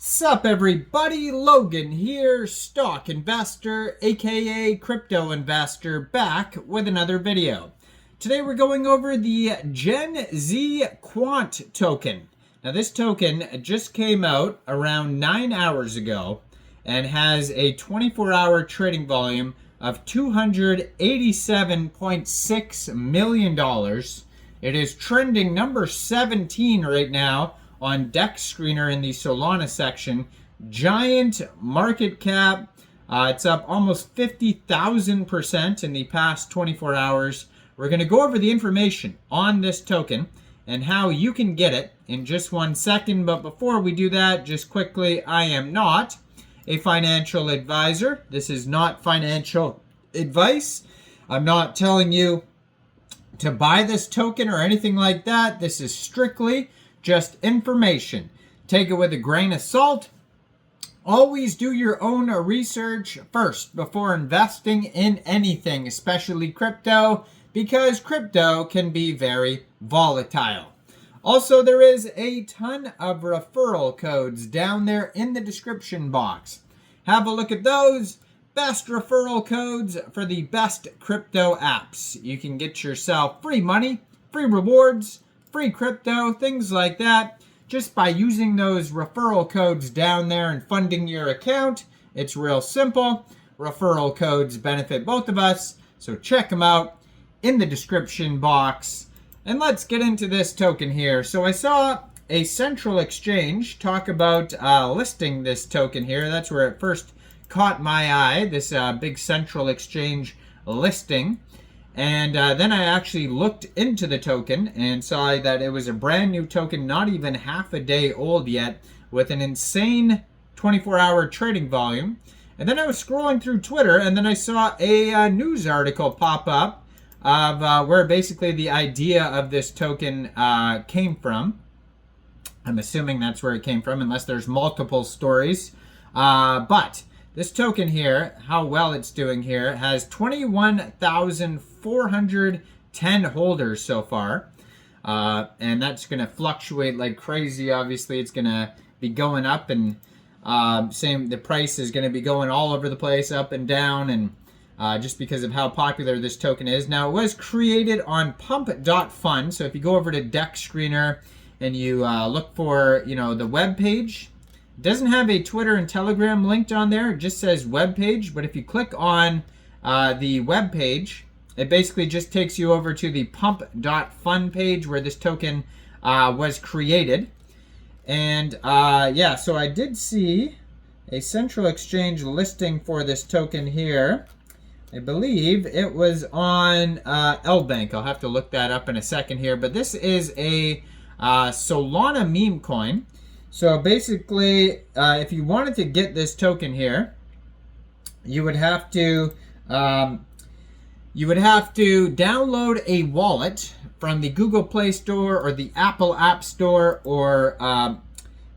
Sup everybody, Logan here, stock investor, aka crypto investor, back with another video. Today we're going over the Gen Z Quant token. Now this token just came out around 9 hours ago and has a 24-hour trading volume of $287.6 million. It is trending number 17 right now on DEX Screener in the Solana section. Giant market cap. It's up almost 50,000% in the past 24 hours. We're going to go over the information on this token and how you can get it in just 1 second. But before we do that, just quickly, I am not a financial advisor. This is not financial advice. I'm not telling you to buy this token or anything like that. This is strictly just information. Take it with a grain of salt. Always do your own research first before investing in anything, especially crypto, because crypto can be very volatile. Also, there is a ton of referral codes down there in the description box. Have a look at those. Best referral codes for the best crypto apps. You can get yourself free money, free rewards, free crypto, things like that, just by using those referral codes down there and funding your account. It's real simple. Referral codes benefit both of us, so check them out in the description box. And let's get into this token here. So I saw a central exchange talk about listing this token here. That's where it first caught my eye, this big central exchange listing. And then I actually looked into the token and saw that it was a brand new token, not even half a day old yet, with an insane 24-hour trading volume. And then I was scrolling through Twitter, and then I saw a news article pop up of where basically the idea of this token came from. I'm assuming that's where it came from, unless there's multiple stories. But this token here, how well it's doing here, has 21,410 holders so far. And that's going to fluctuate like crazy. Obviously, it's going to be going up, and the price is going to be going all over the place, up and down, and just because of how popular this token is. Now, it was created on pump.fund. So if you go over to DEX Screener and you look for, the web page, it doesn't have a Twitter and Telegram linked on there. It just says web page. But if you click on the web page, it basically just takes you over to the pump.fund page where this token was created. And yeah, so I did see a central exchange listing for this token here. I believe it was on LBANK. I'll have to look that up in a second here. But this is a Solana Memecoin. So basically, if you wanted to get this token here, you would have to download a wallet from the Google Play Store or the Apple App Store, or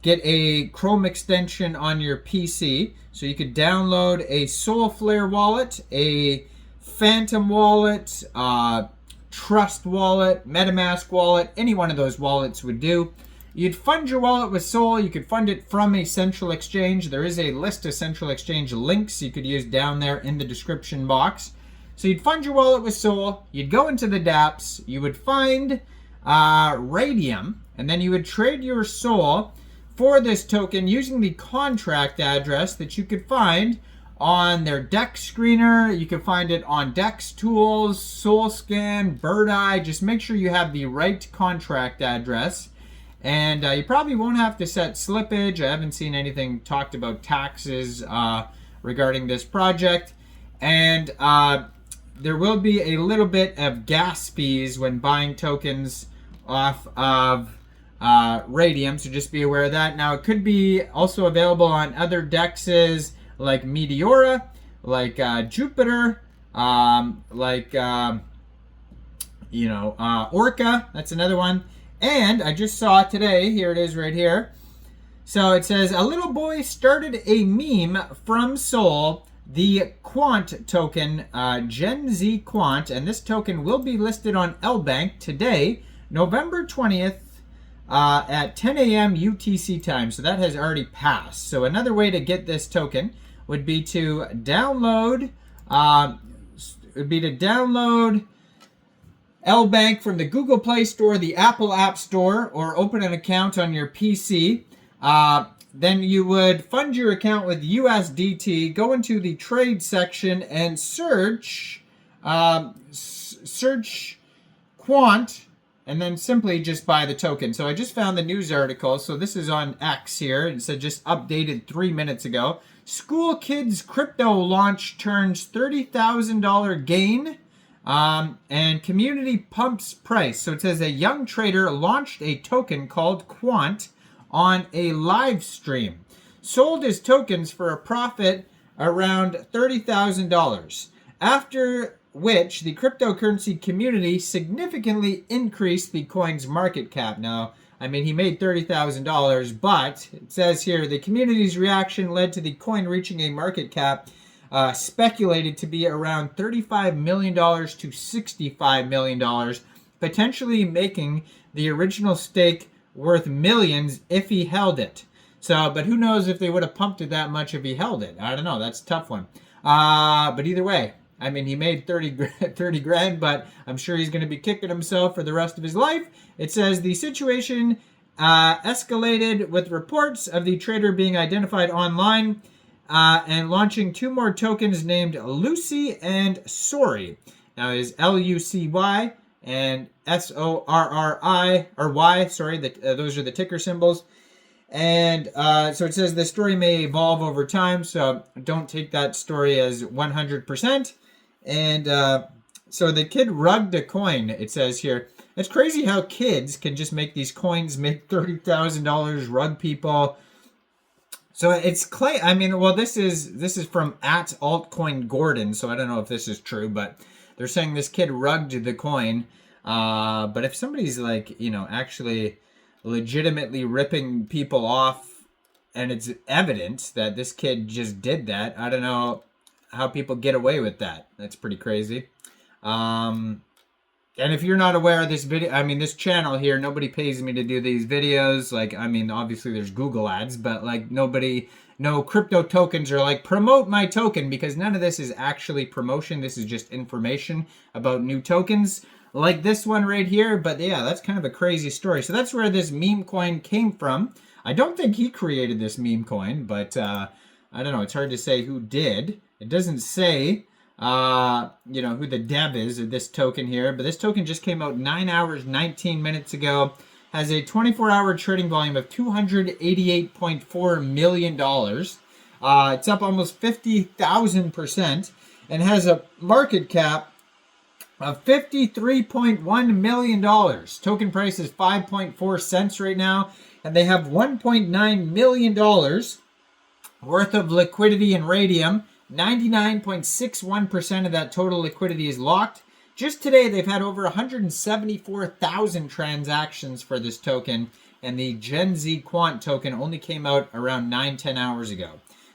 get a Chrome extension on your PC. So you could download a Solflare wallet, a Phantom wallet, Trust wallet, MetaMask wallet. Any one of those wallets would do. You'd fund your wallet with Sol. You could fund it from a central exchange. There is a list of central exchange links you could use down there in the description box. So you'd fund your wallet with Sol. You'd go into the dApps. You would find Raydium, and then you would trade your Sol for this token using the contract address that you could find on their DEX Screener. You can find it on DEX Tools, SolScan, BirdEye. Just make sure you have the right contract address. And you probably won't have to set slippage. I haven't seen anything talked about taxes regarding this project. And there will be a little bit of gas fees when buying tokens off of Raydium, so just be aware of that. Now, it could be also available on other DEXs like Meteora, like Jupiter, Orca. That's another one. And I just saw today, here it is right here. So it says, a little boy started a meme from Sol, the Quant token, Gen Z Quant, and this token will be listed on LBANK today, November 20th, at 10 a.m. UTC time. So that has already passed. So another way to get this token would be to download LBANK from the Google Play Store, the Apple App Store, or open an account on your PC. Then you would fund your account with USDT, go into the trade section and search Quant, and then simply just buy the token. So I just found the news article. So this is on X here. It said just updated 3 minutes ago. School kids crypto launch turns $30,000 gain. And community pumps price. So it says a young trader launched a token called Quant on a live stream. Sold his tokens for a profit around $30,000. After which the cryptocurrency community significantly increased the coin's market cap. Now, I mean, he made $30,000, but it says here the community's reaction led to the coin reaching a market cap speculated to be around $35 million to $65 million, potentially making the original stake worth millions if he held it. So, but who knows if they would have pumped it that much if he held it. I don't know. That's a tough one. But either way, I mean, he made 30 grand, but I'm sure he's going to be kicking himself for the rest of his life. It says the situation escalated with reports of the trader being identified online and launching 2 more tokens named Lucy and Sorry. Now it is LUCY and SORRI, or Y, sorry, those are the ticker symbols. And so it says the story may evolve over time, so don't take that story as 100%. And so the kid rugged a coin, it says here. It's crazy how kids can just make these coins, make $30,000, rug people. So it's I mean, well, this is from at altcoin Gordon, so I don't know if this is true, but they're saying this kid rugged the coin. But if somebody's like, you know, actually legitimately ripping people off and it's evident that this kid just did that, I don't know how people get away with that. That's pretty crazy. And if you're not aware of this video, I mean, this channel here, nobody pays me to do these videos. Like, I mean, obviously there's Google ads, but like no crypto tokens are like, promote my token, because none of this is actually promotion. This is just information about new tokens like this one right here. But yeah, that's kind of a crazy story. So that's where this Memecoin came from. I don't think he created this Memecoin, but I don't know. It's hard to say who did. It doesn't say you know, who the dev is of this token here, but this token just came out 9 hours 19 minutes ago, has a 24-hour trading volume of $288.4 million. It's up almost 50,000% and has a market cap of $53.1 million. Token price is 5.4 cents right now, and they have $1.9 million worth of liquidity in Raydium. 99.61% of that total liquidity is locked. Just today, they've had over 174,000 transactions for this token, and the Gen Z Quant token only came out around 9-10 hours ago.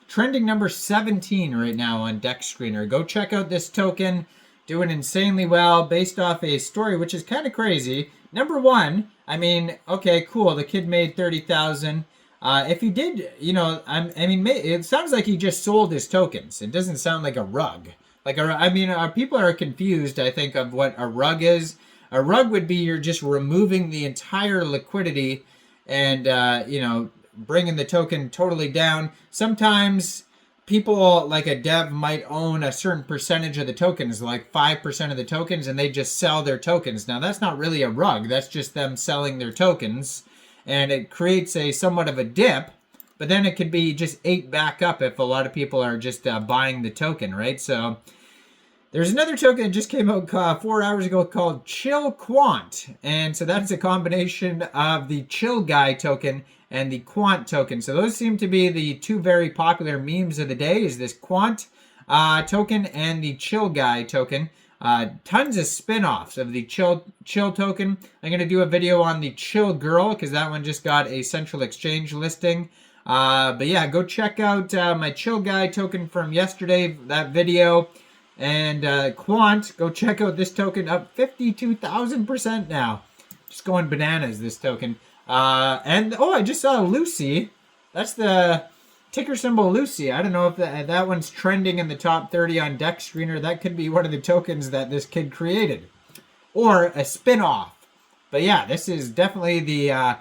Trending number 17 right now on Dex Screener. Go check out this token. Doing insanely well based off a story which is kind of crazy. Number one, I mean, okay, cool. The kid made 30,000. If he did, you know, I mean, it sounds like he just sold his tokens. It doesn't sound like a rug. Like, I mean, people are confused, I think, of what a rug is. A rug would be you're just removing the entire liquidity and, you know, bringing the token totally down. Sometimes people, like a dev, might own a certain percentage of the tokens, like 5% of the tokens, and they just sell their tokens. Now, that's not really a rug. That's just them selling their tokens. And it creates a somewhat of a dip, but then it could be just ate back up if a lot of people are just buying the token, right? So there's another token that just came out 4 hours ago called Chill Quant. And so that's a combination of the Chill Guy token and the Quant token. So those seem to be the two very popular memes of the day, is this Quant token and the Chill Guy token. Tons of spin-offs of the Chill token. I'm going to do a video on the Chill Girl because that one just got a central exchange listing. But yeah, go check out my Chill Guy token from yesterday, that video. And Quant, go check out this token, up 52,000% now. Just going bananas, this token. And oh, I just saw Lucy. That's the ticker symbol Lucy. I don't know if that one's trending in the top 30 on Dex Screener. That could be one of the tokens that this kid created, or a spin-off. But yeah, this is definitely the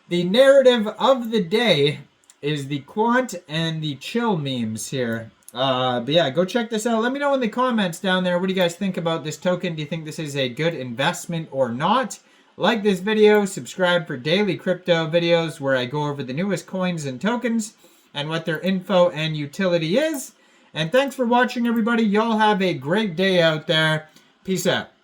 narrative of the day is the Quant and the Chill memes here. But yeah, go check this out. Let me know in the comments down there. What do you guys think about this token? Do you think this is a good investment or not? Like this video, subscribe for daily crypto videos where I go over the newest coins and tokens and what their info and utility is. And thanks for watching, everybody. Y'all have a great day out there. Peace out.